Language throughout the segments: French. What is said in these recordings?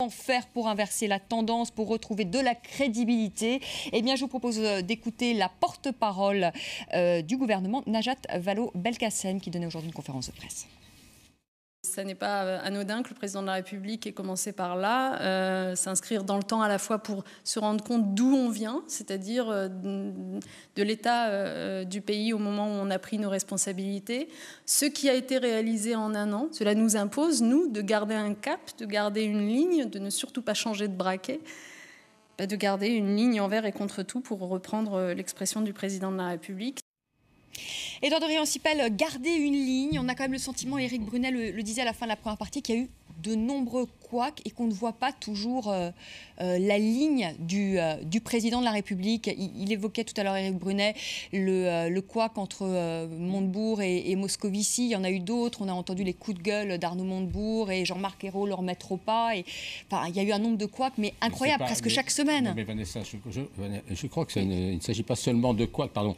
Faire pour inverser la tendance, pour retrouver de la crédibilité? Eh bien, je vous propose d'écouter la porte-parole du gouvernement, Najat Vallaud-Belkacem, qui donnait aujourd'hui une conférence de presse. Ça n'est pas anodin que le président de la République ait commencé par là, s'inscrire dans le temps à la fois pour se rendre compte d'où on vient, c'est-à-dire de l'état du pays au moment où on a pris nos responsabilités. Ce qui a été réalisé en un an, cela nous impose, nous, de garder un cap, de garder une ligne, de ne surtout pas changer de braquet, de garder une ligne envers et contre tout, pour reprendre l'expression du président de la République. Édouard de Riancipel, garder une ligne. On a quand même le sentiment, Éric Brunet le disait à la fin de la première partie, qu'il y a eu de nombreux couacs et qu'on ne voit pas toujours la ligne du président de la République. Il évoquait tout à l'heure, Éric Brunet, le couac entre Montebourg et Moscovici. Il y en a eu d'autres. On a entendu les coups de gueule d'Arnaud Montebourg et Jean-Marc Ayrault leur mettre au pas. Enfin, il y a eu un nombre de couacs, mais incroyable, presque chaque semaine. Non, mais Vanessa, je crois qu'il ne s'agit pas seulement de couacs, pardon.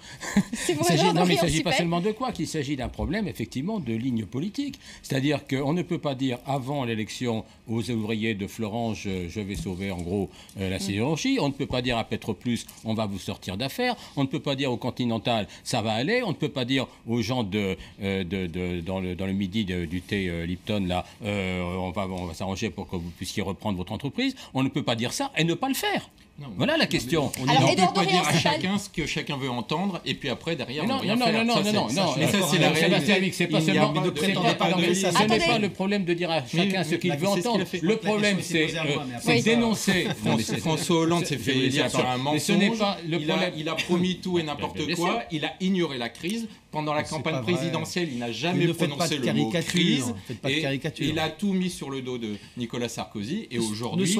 Il ne s'agit pas seulement de couacs, il s'agit d'un problème, effectivement, de ligne politique. C'est-à-dire qu'on ne peut pas dire, avant l'élection, aux ouvriers de Florence, je vais sauver en gros la sidérurgie. On ne peut pas dire à Petroplus, on va vous sortir d'affaires. On ne peut pas dire au Continental, ça va aller. On ne peut pas dire aux gens dans le midi du thé Lipton, là, on va s'arranger pour que vous puissiez reprendre votre entreprise. On ne peut pas dire ça et ne pas le faire. Non, voilà la question. On ne peut pas dire à chacun ce que chacun veut entendre et puis après derrière non. Mais ça c'est la réalité. C'est pas seulement ce n'est pas le problème de dire à chacun ce qu'il veut entendre. Le problème c'est dénoncer. François Hollande s'est fait élire par un mensonge. Il a promis tout et n'importe quoi. Il a ignoré la crise. Pendant la campagne présidentielle, il n'a jamais prononcé le mot crise. Il a tout mis sur le dos de Nicolas Sarkozy. Et aujourd'hui,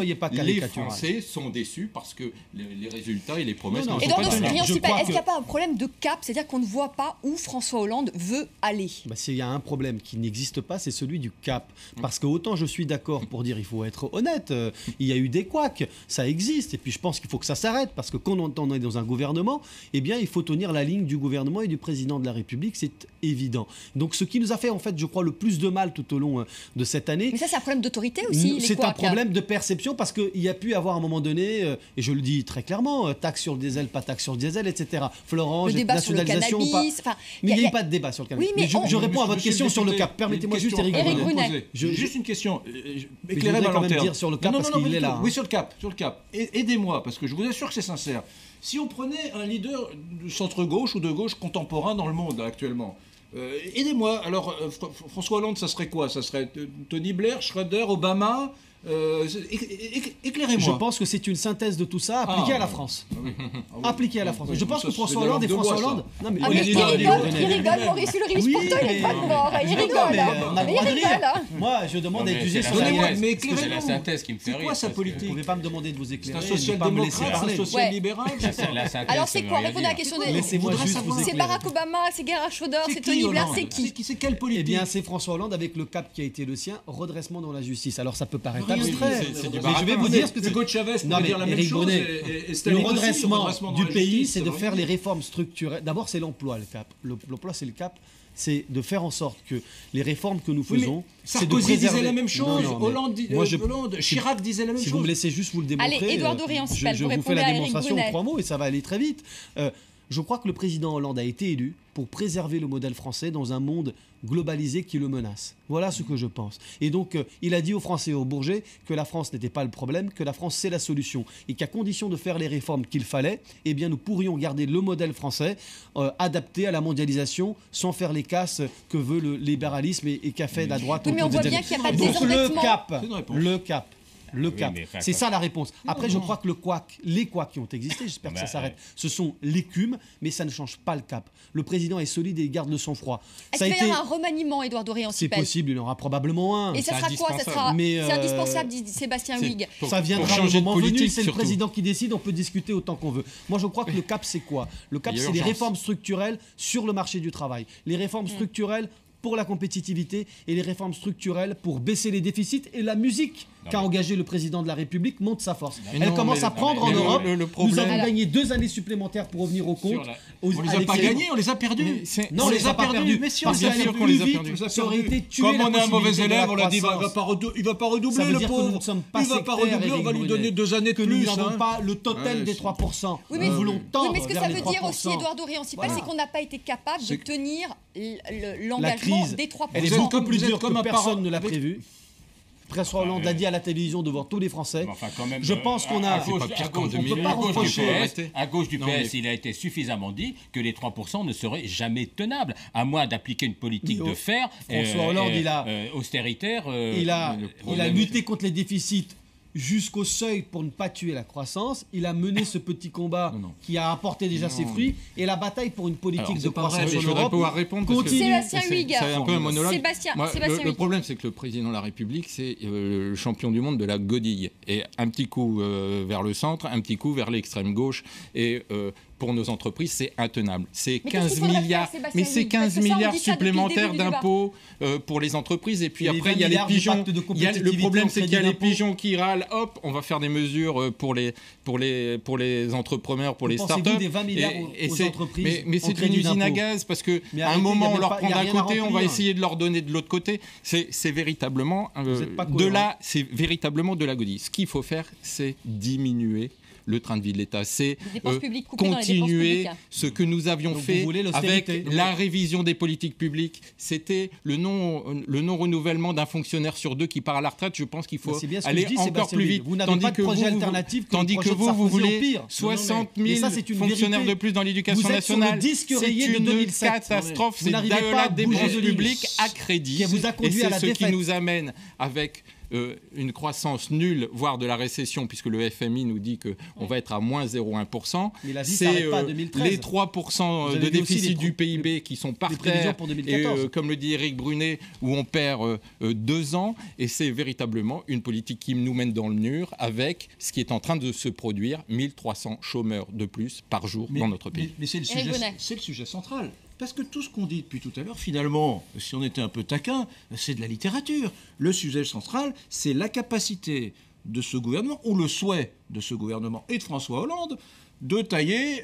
les Français sont déçus parce que les résultats et les promesses ne sont pas tenus. Est-ce qu'il n'y a pas un problème de cap? C'est-à-dire qu'on ne voit pas où François Hollande veut aller. S'il y a un problème qui n'existe pas, c'est celui du cap. Parce que autant je suis d'accord pour dire il faut être honnête, il y a eu des couacs, ça existe. Et puis je pense qu'il faut que ça s'arrête. Parce que quand on est dans un gouvernement, eh bien, il faut tenir la ligne du gouvernement et du président de la République, c'est évident. Donc ce qui nous a fait, en fait, je crois, le plus de mal tout au long de cette année... Mais ça, c'est un problème d'autorité aussi, c'est un problème de perception, parce qu'il y a pu avoir à un moment donné, et je le dis très clairement, taxe sur le diesel, pas taxe sur le diesel, etc. Florence, le débat nationalisation, sur le cannabis... pas... Mais il n'y a pas de débat sur le cannabis. Oui, mais je réponds à votre question sur le cap. Permettez-moi juste, Éric Brunet. Juste une question. Éclairez-moi quand même dire sur le cap, parce qu'il est là. Oui, sur le cap. Aidez-moi, parce que je vous assure que c'est sincère. Si on prenait un leader de centre-gauche ou de gauche contemporain dans le monde actuellement, aidez-moi. Alors, François Hollande, ça serait quoi? Ça serait Tony Blair, Schröder, Obama? Éclairez-moi. Je pense que c'est une synthèse de tout ça appliquée à la France. Appliquée à la France. Je pense que François Hollande et François Hollande... Non, mais il rigole, Maurice Ulrich, pourtant il n'est pas mort. Il rigole. Moi, je demande à être jugé sur mais éclairez-moi. C'est la synthèse qui me fait rire. C'est quoi sa politique? Vous ne pouvez pas me demander de vous éclairer. C'est un social-démocrate, un social-libéral. Alors c'est quoi? Répondez à la question. Laissez-moi juste vous éclairer. C'est Barack Obama, c'est Gerhard Schröder, c'est Tony Blair, c'est qui? C'est quelle politique? Eh bien, c'est François Hollande avec le cap qui a été le sien, redressement dans la justice. Alors ça peut paraître C'est du baratin. Je vais vous dire ce que c'est. Hugo Chavez pourrait dire la même chose. Le redressement du pays, c'est de faire les réformes structurelles. D'abord, c'est l'emploi, le cap. L'emploi, c'est le cap. C'est de faire en sorte que les réformes que nous faisons... Sarkozy disait la même chose, Hollande, Chirac disait la même chose. Si vous me laissez juste vous le démontrer, allez, Édouard de Riancipel, je vous fais la démonstration en 3 mots et ça va aller très vite. Je crois que le président Hollande a été élu pour préserver le modèle français dans un monde globalisé qui le menace. Voilà ce que je pense. Et donc, il a dit aux Français et aux Bourget que la France n'était pas le problème, que la France c'est la solution. Et qu'à condition de faire les réformes qu'il fallait, eh bien, nous pourrions garder le modèle français adapté à la mondialisation sans faire les casses que veut le libéralisme et qu'a fait la droite. Oui, mais on voit bien qu'il n'y a pas de désendettement. Le cap. C'est ça la réponse. Après, je crois que les couacs qui ont existé, j'espère que ça s'arrête, ce sont l'écume, mais ça ne change pas le cap. Le président est solide et il garde le sang-froid. Est-ce qu'il va y avoir un remaniement, Édouard de Riancipel? C'est possible, il y en aura probablement un. Et ça sera quoi? C'est indispensable, dit Sébastien Huyghe. Ça viendra au moment venu, c'est le président qui décide, on peut discuter autant qu'on veut. Moi, je crois que le cap, c'est quoi? Le cap, c'est les réformes structurelles sur le marché du travail. Les réformes structurelles pour la compétitivité et les réformes structurelles pour baisser les déficits et la musique qu'a engagé le président de la République montre sa force. Elle commence à prendre en Europe. Nous avons gagné 2 années supplémentaires pour revenir au compte. On les a pas gagnés, on les a perdus. Non, on les a pas perdus. Mais si, parce bien sûr qu'on les a perdus. Ça aurait été tué. Comme on est un mauvais élève, on l'a dit, il va pas redoubler, le pauvre. Il va pas redoubler, on va lui donner 2 années de plus. Nous n'avons pas le total des 3%. Nous voulons tendre mais ce que ça veut dire aussi, 3%. Eduardo Riancipal, c'est qu'on n'a pas été capable de tenir l'engagement des 3%. Elle est beaucoup plus dure que personne ne l'a prévu. François Hollande l'a dit à la télévision devant tous les Français. Enfin, quand même, je pense qu'on a... À gauche du PS, il a été suffisamment dit que les 3% ne seraient jamais tenables, à moins d'appliquer une politique de fer François Hollande, austéritaire. Il a lutté contre les déficits jusqu'au seuil pour ne pas tuer la croissance. Il a mené ce petit combat qui a apporté déjà ses fruits. Et la bataille pour une politique de croissance en Europe pouvoir répondre Sébastien Huyghe. C'est un peu un monologue. Le problème, c'est que le président de la République, c'est le champion du monde de la godille. Et un petit coup vers le centre, un petit coup vers l'extrême gauche. Et pour nos entreprises, c'est intenable. C'est 15 milliards, mais c'est 15 milliards supplémentaires d'impôts pour les entreprises. Et puis après, il y a les pigeons. Le problème, c'est qu'il y a les pigeons qui râlent. Hop, on va faire des mesures pour les entrepreneurs, pour les startups. Des 20 milliards aux entreprises. Mais c'est une usine à gaz parce qu'à un moment, on leur prend d'un côté, on va essayer de leur donner de l'autre côté. C'est véritablement c'est véritablement de la godille. Ce qu'il faut faire, c'est diminuer le train de vie de l'État, c'est continuer ce que nous avions fait avec la révision des politiques publiques. C'était le non-renouvellement d'un fonctionnaire sur 2 qui part à la retraite. Je pense qu'il faut aller encore plus vite. Vous n'avez pas de projet alternatif. Tandis que vous voulez 60 000 fonctionnaires de plus dans l'éducation nationale. C'est une catastrophe. C'est la dépense publique à crédit. Et c'est ce qui nous amène avec une croissance nulle, voire de la récession, puisque le FMI nous dit qu'on va être à moins 0,1%. C'est les 3% de déficit du PIB qui sont par terre, et comme le dit Éric Brunet, où on perd 2 ans, et c'est véritablement une politique qui nous mène dans le mur, avec ce qui est en train de se produire, 1300 chômeurs de plus par jour dans notre pays. Mais c'est le sujet central. Parce que tout ce qu'on dit depuis tout à l'heure, finalement, si on était un peu taquin, c'est de la littérature. Le sujet central, c'est la capacité de ce gouvernement, ou le souhait de ce gouvernement et de François Hollande, de tailler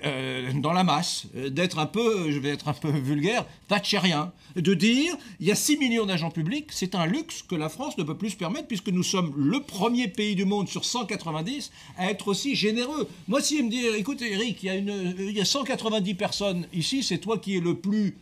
dans la masse, d'être un peu, je vais être un peu vulgaire, thatchérien, de dire il y a 6 millions d'agents publics, c'est un luxe que la France ne peut plus se permettre puisque nous sommes le premier pays du monde sur 190 à être aussi généreux. Moi, si il me dit, écoutez Eric, il y a 190 personnes ici, c'est toi qui es le plus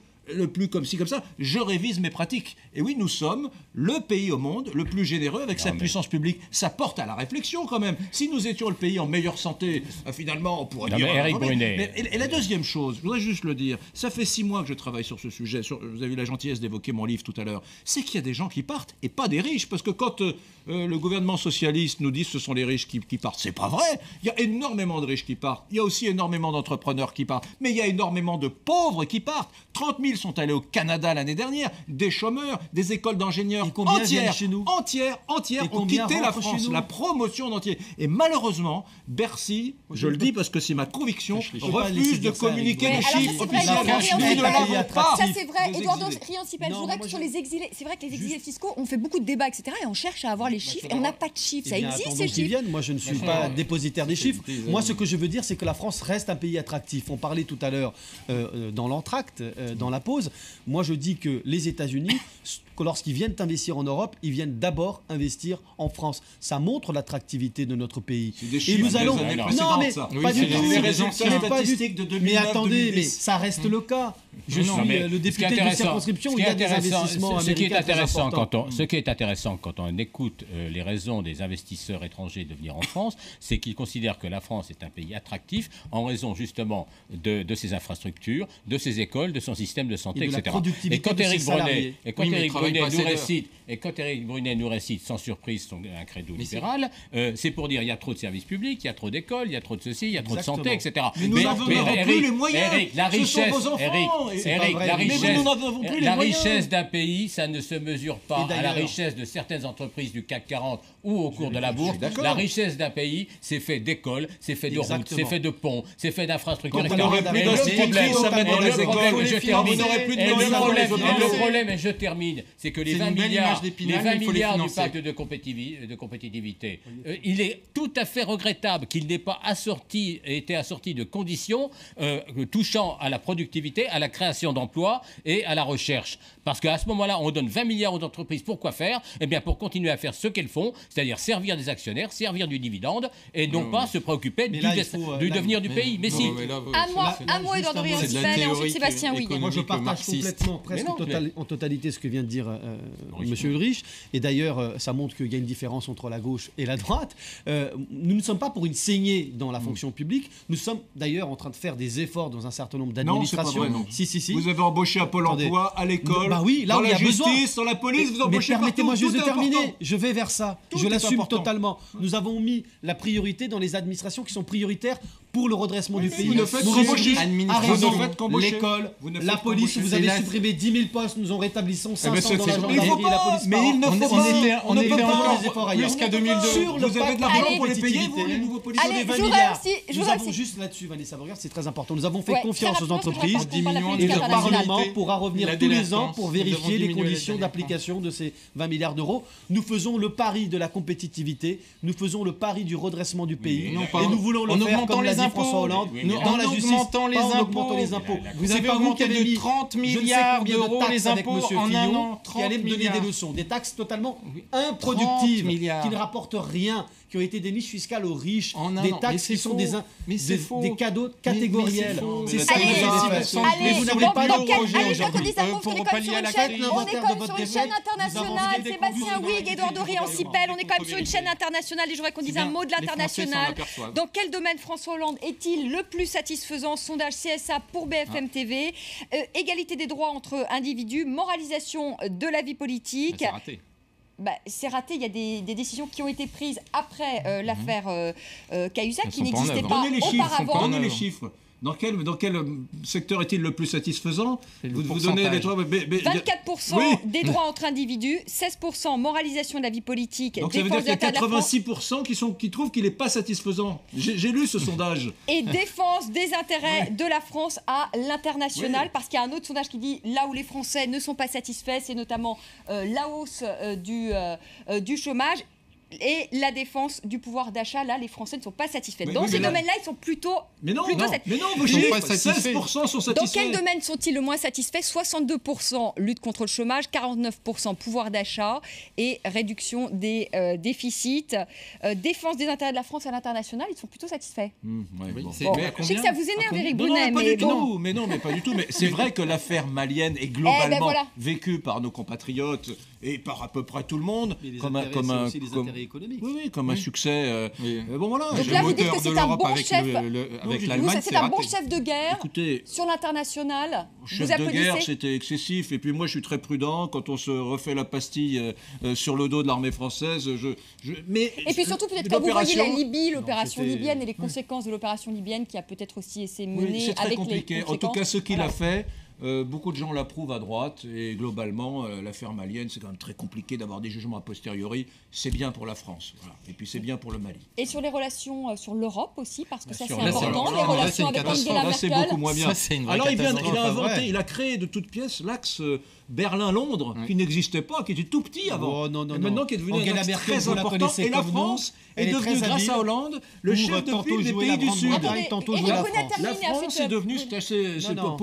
comme ci, comme ça, je révise mes pratiques. Et oui, nous sommes le pays au monde le plus généreux avec sa puissance publique. Ça porte à la réflexion quand même. Si nous étions le pays en meilleure santé, finalement, on pourrait dire... Éric Brunet. Et la deuxième chose, je voudrais juste le dire, ça fait 6 mois que je travaille sur ce sujet, vous avez eu la gentillesse d'évoquer mon livre tout à l'heure, c'est qu'il y a des gens qui partent et pas des riches, parce que quand le gouvernement socialiste nous dit que ce sont les riches qui partent, c'est pas vrai. Il y a énormément de riches qui partent, il y a aussi énormément d'entrepreneurs qui partent, mais il y a énormément de pauvres qui partent. 30 000 sont allés au Canada l'année dernière, des chômeurs, des écoles d'engénieurs entières ont quitté la France, la promotion entière. Et malheureusement, Bercy, je le dis parce que c'est ma conviction, refuse de communiquer les chiffres officiels. Ça c'est vrai, Eduardo Riancipal, je voudrais que sur les exilés, c'est vrai que les exilés fiscaux, on fait beaucoup de débats, etc. Et on cherche à avoir les chiffres et on n'a pas de chiffres. Ça existe ces chiffres. Moi je ne suis pas dépositaire des chiffres. Moi ce que je veux dire, c'est que la France reste un pays attractif. On parlait tout à l'heure dans l'entracte, dans la pause. Moi, je dis que les États-Unis, lorsqu'ils viennent investir en Europe, ils viennent d'abord investir en France. Ça montre l'attractivité de notre pays. Et nous allons... Non, mais pas du tout. Mais attendez, mais ça reste le cas. Je suis le député d'une circonscription où il y a des investissements américains très importants. Ce qui est intéressant quand on écoute les raisons des investisseurs étrangers de venir en France, c'est qu'ils considèrent que la France est un pays attractif en raison justement de ses infrastructures, de ses écoles, de son système de santé, etc. Et quand Éric Brunet nous récite sans surprise son credo libéral, c'est pour dire il y a trop de services publics, il y a trop d'écoles, il y a trop de ceci, il y a trop de santé, etc. Mais nous n'avons plus les moyens. Eric, la richesse d'un pays, ça ne se mesure pas à la richesse de certaines entreprises du CAC 40 ou au cours de la bourse. La richesse d'un pays, c'est fait d'écoles, c'est fait de routes, c'est fait de ponts, c'est fait d'infrastructures, etc. Le problème, et je termine, c'est que les 20 milliards du pacte de compétitivité, il est tout à fait regrettable qu'il n'ait pas été assorti de conditions touchant à la productivité, à la création d'emplois et à la recherche. Parce qu'à ce moment-là, on donne 20 milliards aux entreprises. Pour quoi faire? Eh bien, pour continuer à faire ce qu'elles font, c'est-à-dire servir des actionnaires, servir du dividende, et non pas se préoccuper du devenir du pays. Mais si. Un mot, Édouard Dorion-Sipel, et ensuite Sébastien Huyghe. Moi, je partage complètement, presque en totalité, ce que vient de dire M. Ulrich. Et d'ailleurs, ça montre qu'il y a une différence entre la gauche et la droite. Nous ne sommes pas pour une saignée dans la fonction publique. Nous sommes d'ailleurs en train de faire des efforts dans un certain nombre d'administrations. Non, c'est pas vrai, non. Si. Vous avez embauché à Pôle emploi, à l'école, oui, là dans où il y la a besoin. justice, dans la police, vous embauchez partout. Permettez-moi juste de terminer. Important. Je vais vers ça. Je l'assume totalement. Nous avons mis la priorité dans les administrations qui sont prioritaires pour le redressement du pays. Vous ne faites qu'embaucher. L'école, la police, vous avez supprimé 10 000 postes, nous en rétablissons 500 dans la gendarmerie et la police. Mais il ne faut pas. On ne peut pas des efforts ailleurs. Plus qu'à 2002. Vous avez de l'argent pour les payer, vous, les nouveaux policiers. Allez, 20 milliards. Nous avons juste là-dessus, Vanessa Burger, c'est très important. Nous avons fait confiance aux entreprises et le Parlement pourra revenir tous les ans pour vérifier les conditions d'application de ces 20 milliards d'euros. Nous faisons le pari de la compétitivité, nous faisons le pari du redressement du pays et nous voulons le faire comme l'a dit François Hollande dans la justice, en augmentant les impôts. Vous avez augmenté de 30 milliards d'euros les impôts en un an. Qui allait me donner des leçons, des taxes totalement improductives qui ne rapportent rien, qui ont été des niches fiscales aux riches, des taxes qui sont des cadeaux catégoriels. C'est ça que vous avez fait. Mais vous n'avez pas de projet aujourd'hui. On est quand même sur une chaîne internationale. Sébastien Huyghe, Édouard Dorion-Sipel, on est quand même sur une chaîne internationale et j'aurais qu'on dise un mot de l'international. Dans quel domaine François Hollande est-il le plus satisfaisant? Sondage CSA pour BFM TV. Égalité des droits entre individus, moralisation de la vie politique. C'est raté. C'est raté, il y a des décisions qui ont été prises après l'affaire Cahuzac qui n'existaient pas auparavant. Donnez les chiffres. Dans quel secteur est-il le plus satisfaisant? Vous donnez les 24% des droits entre individus, 16% moralisation de la vie politique. Donc ça veut dire qu'il y a 86% qui trouvent qu'il n'est pas satisfaisant. J'ai lu ce sondage. Et défense des intérêts de la France à l'international, parce qu'il y a un autre sondage qui dit là où les Français ne sont pas satisfaits, c'est notamment la hausse du chômage. Et la défense du pouvoir d'achat, là, les Français ne sont pas satisfaits. Dans ces domaines-là, ils sont plutôt satisfaits. Mais non, vos chiffres, 16% sont satisfaits. Dans quel domaine sont-ils le moins satisfaits? 62% lutte contre le chômage, 49% pouvoir d'achat et réduction des déficits. Défense des intérêts de la France à l'international, ils sont plutôt satisfaits. Je sais que ça vous énerve, Éric Brunet, mais non, pas du tout. Mais c'est vrai que l'affaire malienne est globalement vécue par nos compatriotes et par à peu près tout le monde comme un économique. Oui, comme un succès. Bon voilà. Donc là, vous dites que c'est un bon chef. Avec l'Allemagne, c'est un bon chef de guerre. Écoutez, sur l'international. Chef de guerre, c'était excessif. Et puis moi, je suis très prudent quand on se refait la pastille sur le dos de l'armée française. Et puis surtout, peut-être quand vous voyez la Libye, l'opération libyenne et les conséquences de l'opération libyenne qui a peut-être aussi été menée c'est très avec compliqué. les conséquences. En tout cas, ce qu'il a fait. Beaucoup de gens l'approuvent à droite et globalement l'affaire malienne c'est quand même très compliqué d'avoir des jugements a posteriori, c'est bien pour la France et puis c'est bien pour le Mali. Et sur les relations sur l'Europe aussi parce que ça c'est important, les relations avec Angela Merkel. C'est beaucoup moins bien. Alors il a créé de toutes pièces l'axe Berlin-Londres qui n'existait pas, qui était tout petit avant. Et maintenant qui est devenu un axe très important et la France est devenue grâce à Hollande le chef de file des pays du Sud. La France est devenue,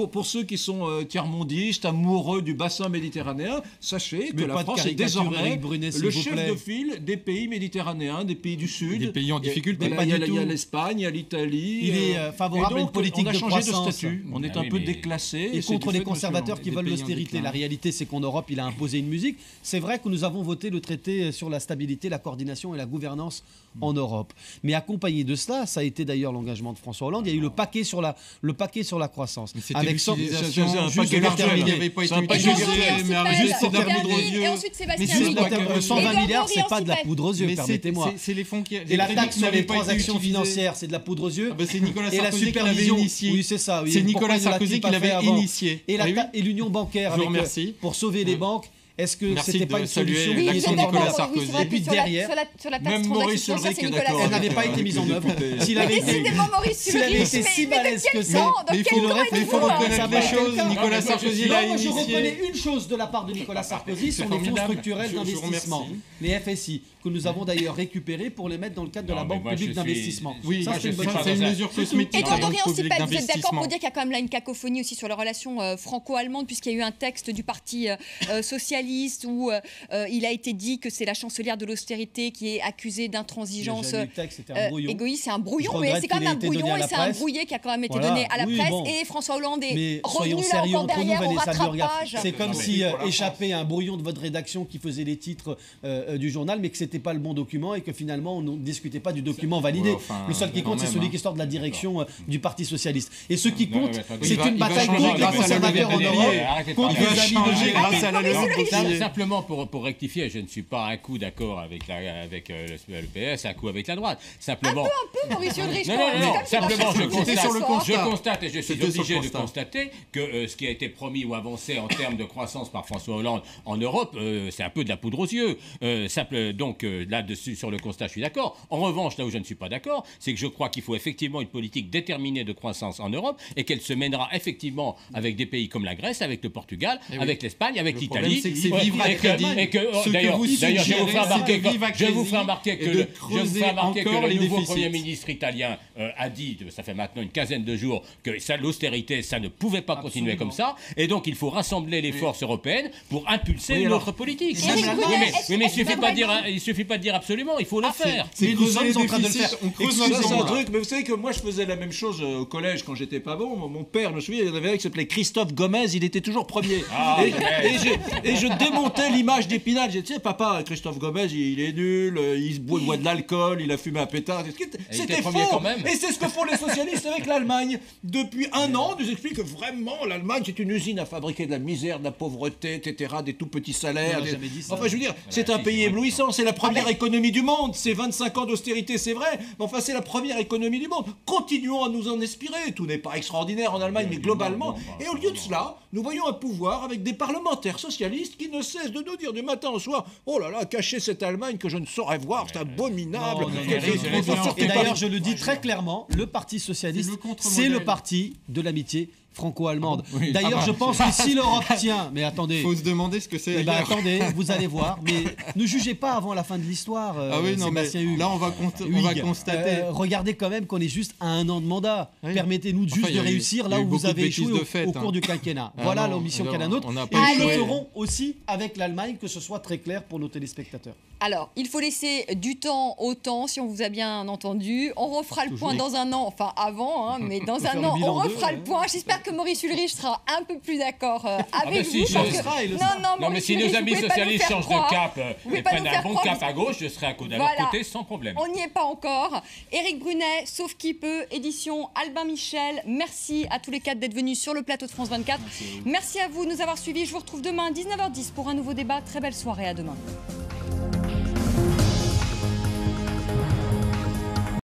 pour ceux qui sont tiers-mondistes, amoureux du bassin méditerranéen, sachez que la France est désormais le chef de file des pays méditerranéens, des pays du Sud. Des pays en difficulté. Il y a l'Espagne, il y a l'Italie. Il est favorable à une politique de croissance. On a changé de statut. On est un peu déclassé. Et contre les conservateurs qui veulent l'austérité. La réalité, c'est qu'en Europe, il a imposé une musique. C'est vrai que nous avons voté le traité sur la stabilité, la coordination et la gouvernance en Europe. Mais accompagné de cela, ça a été d'ailleurs l'engagement de François Hollande, il y a eu le paquet sur la croissance. Avec ça, juste de l'argent qui n'avait pas été utilisé, mais c'est de la poudre aux yeux. Et ensuite, Sébastien 120 milliards, c'est pas de la poudre aux yeux, permettez-moi. C'est les fonds qui... Et la taxe sur les transactions financières, c'est de la poudre aux yeux. C'est Nicolas Sarkozy qui l'avait initié. Oui, c'est ça. C'est Nicolas Sarkozy qui l'avait initié. Et l'union bancaire, pour sauver les banques, Est-ce que c'était pas une solution qui était Nicolas Sarkozy. Et puis derrière, même Maurice Ulrich est d'accord. Elle n'avait pas été mise en œuvre. S'il avait été si balèze que ça, il faut reconnaître des choses. Nicolas Sarkozy l'a initié. Je reconnais une chose de la part de Nicolas Sarkozy, sont les fonds structurels d'investissement, les FSI, que nous avons d'ailleurs récupérés pour les mettre dans le cadre de la Banque publique d'investissement. Oui, ça c'est une mesure cosmétique. Et Dorian Sipel, vous êtes d'accord pour dire qu'il y a quand même là une cacophonie aussi sur les relations franco-allemandes, puisqu'il y a eu un texte du Parti socialiste où il a été dit que c'est la chancelière de l'austérité qui est accusée d'intransigeance égoïste. C'est un brouillon, mais c'est quand même un brouillon et c'est un brouillé qui a quand même été donné à la presse. Et François Hollande est revenu là encore derrière au rattrapage. C'est comme si échappait un brouillon de votre rédaction qui faisait les titres du journal, mais que c'était pas le bon document et que finalement on ne discutait pas du document validé. Le seul qui compte, c'est celui qui sort de la direction du Parti socialiste. Et ce qui compte, c'est une bataille contre les conservateurs en Europe, contre les amis de grâce à la loi. Simplement pour rectifier, je ne suis pas un coup d'accord avec le PS, un coup avec la droite. Simplement. Un peu, Maurice Ulrich. Non. Simplement, je constate et je suis obligé de constater que ce qui a été promis ou avancé en termes de croissance par François Hollande en Europe, c'est un peu de la poudre aux yeux. Donc là-dessus, sur le constat, je suis d'accord. En revanche, là où je ne suis pas d'accord, c'est que je crois qu'il faut effectivement une politique déterminée de croissance en Europe et qu'elle se mènera effectivement avec des pays comme la Grèce, avec le Portugal, avec l'Espagne, avec l'Italie. C'est vivre à crédit. D'ailleurs, je vous ferai remarquer que le nouveau Premier ministre italien a dit, ça fait maintenant une quinzaine de jours, que l'austérité, ça ne pouvait pas continuer comme ça. Et donc, il faut rassembler les forces européennes pour impulser une autre politique. Mais il ne suffit pas de dire absolument, il faut le faire. Nous sommes en train de le faire. Excusez-moi un truc, mais vous savez que moi, je faisais la même chose au collège quand j'étais pas bon. Mon père, je me souviens, il y en avait un qui s'appelait Christophe Gomez, il était toujours premier. Et je démontais l'image d'Épinal. Je disais, tu sais, papa, Christophe Gomez, il est nul, il boit de l'alcool, il a fumé un pétard. C'était faux. Et c'est ce que font les socialistes avec l'Allemagne. Depuis un an, on nous explique que vraiment, l'Allemagne, c'est une usine à fabriquer de la misère, de la pauvreté, etc., des tout petits salaires. Enfin, je veux dire, c'est un pays éblouissant. C'est la première économie du monde. C'est 25 ans d'austérité, c'est vrai. Mais enfin, c'est la première économie du monde. Continuons à nous en inspirer. Tout n'est pas extraordinaire en Allemagne, mais globalement. Et au lieu de cela, nous voyons un pouvoir avec des parlementaires socialistes qui ne cessent de nous dire du matin au soir, oh là là, cachez cette Allemagne que je ne saurais voir, c'est abominable. Et d'ailleurs, je le dis très clairement, le Parti socialiste, c'est le parti de l'amitié franco-allemande. D'ailleurs, je pense que si l'Europe tient... Mais attendez... Il faut se demander ce que c'est. Attendez, vous allez voir. Mais ne jugez pas avant la fin de l'histoire, Sébastien Hugues. Là, on va constater... regardez quand même qu'on est juste à 1 an de mandat. Permettez-nous juste de réussir là où vous avez échoué au cours du quinquennat. Voilà l'ambition qu'a la nôtre. Et nous le ferons aussi avec l'Allemagne, que ce soit très clair pour nos téléspectateurs. Alors, il faut laisser du temps au temps, si on vous a bien entendu. On refera le point dans un an, enfin avant, mais dans un an, on refera le point. J'espère que Maurice Ulrich sera un peu plus d'accord avec vous. Non, mais si nos amis socialistes changent de cap et prennent un bon cap à gauche, je serai à leur côté sans problème. On n'y est pas encore. Éric Brunet, Sauf qui peut, édition Albin Michel. Merci à tous les 4 d'être venus sur le plateau de France 24. Merci à vous de nous avoir suivis. Je vous retrouve demain à 19h10 pour un nouveau débat. Très belle soirée, à demain.